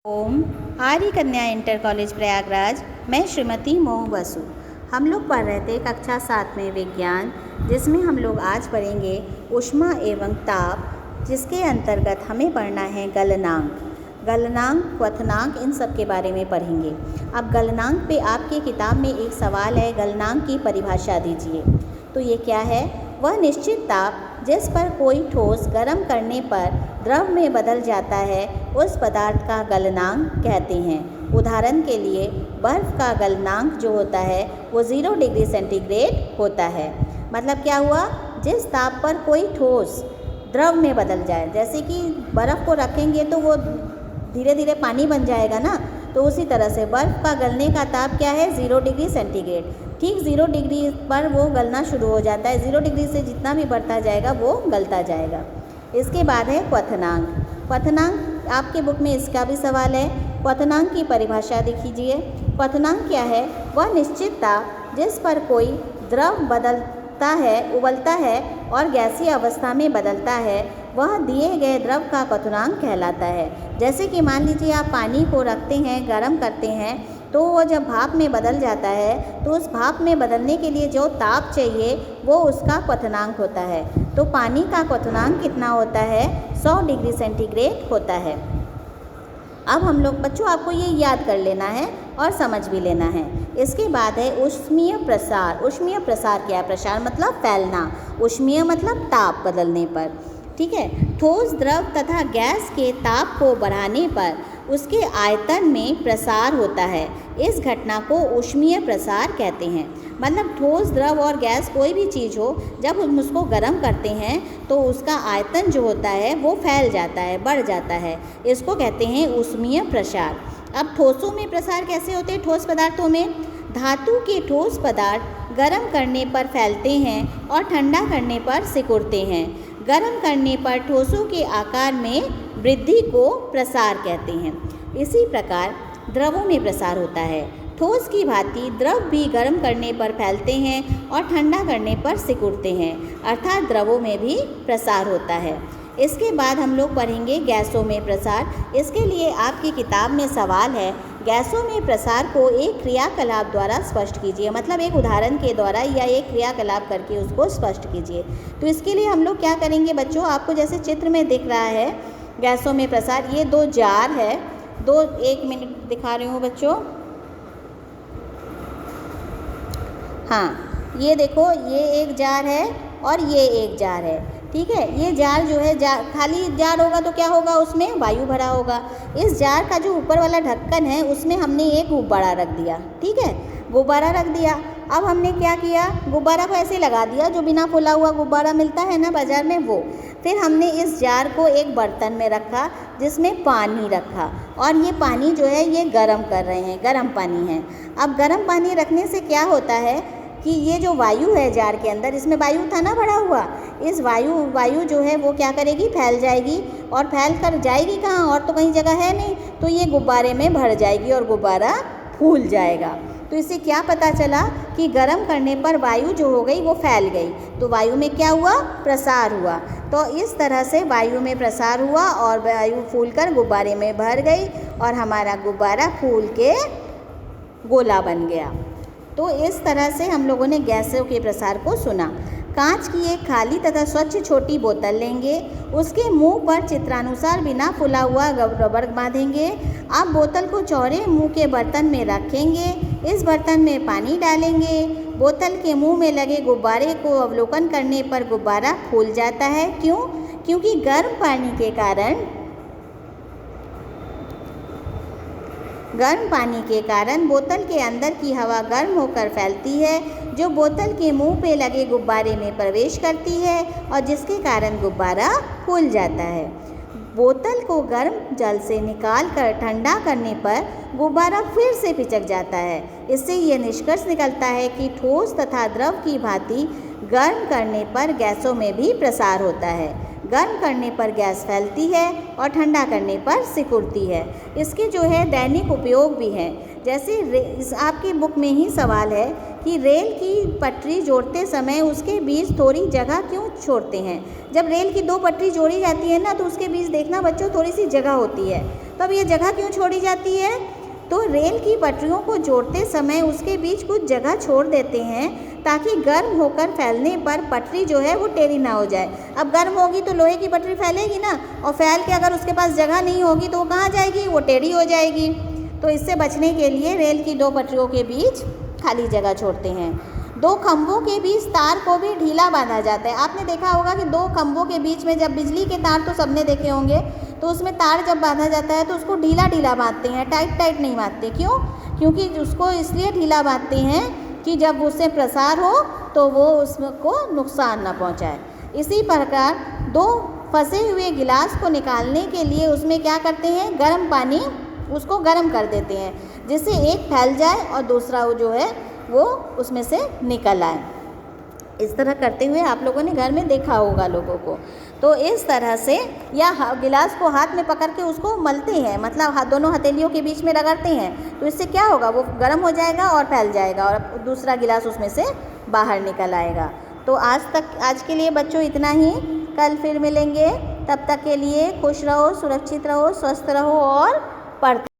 ओम आर्य कन्या inter college Prayagraj. मैं श्रीमती मोह बसु। हम लोग पढ़ रहे थे कक्षा 7 में विज्ञान, जिसमें हम लोग आज पढ़ेंगे ऊष्मा एवं ताप, जिसके अंतर्गत हमें पढ़ना है गलनांक, क्वथनांक, इन सब के बारे में पढ़ेंगे। अब गलनांक पे आपके किताब में एक सवाल है, गलनांक की परिभाषा दीजिए। तो ये क्या है? वह निश्चित ताप जिस पर कोई ठोस गर्म करने पर द्रव में बदल जाता है, उस पदार्थ का गलनांक कहते हैं। उदाहरण के लिए बर्फ़ का गलनांक जो होता है वो 0 डिग्री सेंटीग्रेड होता है। मतलब क्या हुआ? जिस ताप पर कोई ठोस द्रव में बदल जाए, जैसे कि बर्फ़ को रखेंगे तो वो धीरे धीरे पानी बन जाएगा ना, तो उसी तरह से बर्फ़ का गलने का ताप क्या है? 0 डिग्री सेंटीग्रेड। ठीक 0 डिग्री पर वो गलना शुरू हो जाता है। 0 डिग्री से जितना भी बढ़ता जाएगा वो गलता जाएगा। इसके बाद है क्वथनांक आपके बुक में इसका भी सवाल है। क्वथनांक की परिभाषा देखिए। क्वथनांक क्या है? वह निश्चित ताप जिस पर कोई द्रव बदलता है, उबलता है और गैसीय अवस्था में बदलता है, वह दिए गए द्रव का क्वथनांक कहलाता है। जैसे कि मान लीजिए आप पानी को रखते हैं, गर्म करते हैं, तो वो जब भाप में बदल जाता है तो उस भाप में बदलने के लिए जो ताप चाहिए वो उसका क्वथनांक होता है। तो पानी का क्वथनांक कितना होता है? 100 डिग्री सेंटीग्रेड होता है। अब हम लोग बच्चों आपको ये याद कर लेना है और समझ भी लेना है। इसके बाद है ऊष्मीय प्रसार। ऊष्मीय प्रसार क्या है? प्रसार मतलब फैलना, ऊष्मीय मतलब ताप बदलने पर। ठीक है। ठोस द्रव तथा गैस के ताप को बढ़ाने पर उसके आयतन में प्रसार होता है। इस घटना को ऊष्मीय प्रसार कहते हैं। मतलब ठोस द्रव और गैस कोई भी चीज़ हो, जब हम उसको गर्म करते हैं तो उसका आयतन जो होता है वो फैल जाता है, बढ़ जाता है। इसको कहते हैं ऊष्मीय प्रसार। अब ठोसों में प्रसार कैसे होते हैं? ठोस पदार्थों में धातु के ठोस पदार्थ गर्म करने पर फैलते हैं और ठंडा करने पर सिकुड़ते हैं। गर्म करने पर ठोसों के आकार में वृद्धि को प्रसार कहते हैं। इसी प्रकार द्रवों में प्रसार होता है। ठोस की भांति द्रव भी गर्म करने पर फैलते हैं और ठंडा करने पर सिकुड़ते हैं, अर्थात द्रवों में भी प्रसार होता है। इसके बाद हम लोग पढ़ेंगे गैसों में प्रसार। इसके लिए आपकी किताब में सवाल है, गैसों में प्रसार को एक क्रियाकलाप द्वारा स्पष्ट कीजिए। मतलब एक उदाहरण के द्वारा या एक क्रियाकलाप करके उसको स्पष्ट कीजिए। तो इसके लिए हम लोग क्या करेंगे बच्चों? आपको जैसे चित्र में दिख रहा है गैसों में प्रसार, ये 2 जार है। 1 मिनट दिखा रही हूँ बच्चों। हाँ, ये देखो, ये एक जार है और ये एक जार है। ठीक है। ये जार जो है, खाली जार होगा तो क्या होगा? उसमें वायु भरा होगा। इस जार का जो ऊपर वाला ढक्कन है उसमें हमने एक गुब्बारा रख दिया। ठीक है, गुब्बारा रख दिया। अब हमने क्या किया? गुब्बारा को ऐसे लगा दिया, जो बिना फुला हुआ गुब्बारा मिलता है ना बाज़ार में, वो। फिर हमने इस जार को एक बर्तन में रखा जिसमें पानी रखा, और ये पानी जो है ये गर्म कर रहे हैं, गर्म पानी है। अब गर्म पानी रखने से क्या होता है कि ये जो वायु है जार के अंदर, इसमें वायु था ना भरा हुआ, इस वायु जो है वो क्या करेगी? फैल जाएगी। और फैल कर जाएगी कहाँ? और तो कहीं जगह है नहीं, तो ये गुब्बारे में भर जाएगी और गुब्बारा फूल जाएगा। तो इससे क्या पता चला कि गर्म करने पर वायु जो हो गई वो फैल गई। तो वायु में क्या हुआ? प्रसार हुआ। तो इस तरह से वायु में प्रसार हुआ और वायु फूलकर गुब्बारे में भर गई और हमारा गुब्बारा फूल के गोला बन गया। तो इस तरह से हम लोगों ने गैसों के प्रसार को सुना। कांच की एक खाली तथा स्वच्छ छोटी बोतल लेंगे, उसके मुंह पर चित्रानुसार बिना फुला हुआ रबर बांधेंगे। आप बोतल को चौड़े मुंह के बर्तन में रखेंगे। इस बर्तन में पानी डालेंगे। बोतल के मुंह में लगे गुब्बारे को अवलोकन करने पर गुब्बारा फूल जाता है। क्यों? क्योंकि गर्म पानी के कारण बोतल के अंदर की हवा गर्म होकर फैलती है, जो बोतल के मुंह पे लगे गुब्बारे में प्रवेश करती है और जिसके कारण गुब्बारा फूल जाता है। बोतल को गर्म जल से निकाल कर ठंडा करने पर गुब्बारा फिर से पिचक जाता है। इससे यह निष्कर्ष निकलता है कि ठोस तथा द्रव की भांति गर्म करने पर गैसों में भी प्रसार होता है। गर्म करने पर गैस फैलती है और ठंडा करने पर सिकुड़ती है। इसके जो है दैनिक उपयोग भी हैं। जैसे आपके बुक में ही सवाल है कि रेल की पटरी जोड़ते समय उसके बीच थोड़ी जगह क्यों छोड़ते हैं? जब रेल की 2 पटरी जोड़ी जाती है ना, तो उसके बीच देखना बच्चों थोड़ी सी जगह होती है। तो अब ये जगह क्यों छोड़ी जाती है? तो रेल की पटरियों को जोड़ते समय उसके बीच कुछ जगह छोड़ देते हैं ताकि गर्म होकर फैलने पर पटरी जो है वो टेढ़ी ना हो जाए। अब गर्म होगी तो लोहे की पटरी फैलेगी ना, और फैल के अगर उसके पास जगह नहीं होगी तो वो कहाँ जाएगी? वो टेढ़ी हो जाएगी। तो इससे बचने के लिए रेल की दो पटरियों के बीच खाली जगह छोड़ते हैं। दो खंभों के बीच तार को भी ढीला बांधा जाता है। आपने देखा होगा कि दो खंभों के बीच में जब बिजली के तार तो सबने देखे होंगे, तो उसमें तार जब बांधा जाता है तो उसको ढीला ढीला बांधते हैं, टाइट टाइट नहीं बांधते। क्यों? क्योंकि उसको इसलिए ढीला बांधते हैं कि जब उससे प्रसार हो तो वो उसको नुकसान ना पहुंचाए। इसी प्रकार दो फंसे हुए गिलास को निकालने के लिए उसमें क्या करते हैं? गर्म पानी उसको गर्म कर देते हैं, जिससे एक फैल जाए और दूसरा वो जो है वो उसमें से निकल आए। इस तरह करते हुए आप लोगों ने घर में देखा होगा लोगों को। तो इस तरह से या गिलास को हाथ में पकड़ के उसको मलते हैं, मतलब दोनों हथेलियों के बीच में रगड़ते हैं, तो इससे क्या होगा? वो गर्म हो जाएगा और फैल जाएगा और दूसरा गिलास उसमें से बाहर निकल आएगा। तो आज के लिए बच्चों इतना ही। कल फिर मिलेंगे। तब तक के लिए खुश रहो, सुरक्षित रहो, स्वस्थ रहो और पढ़ते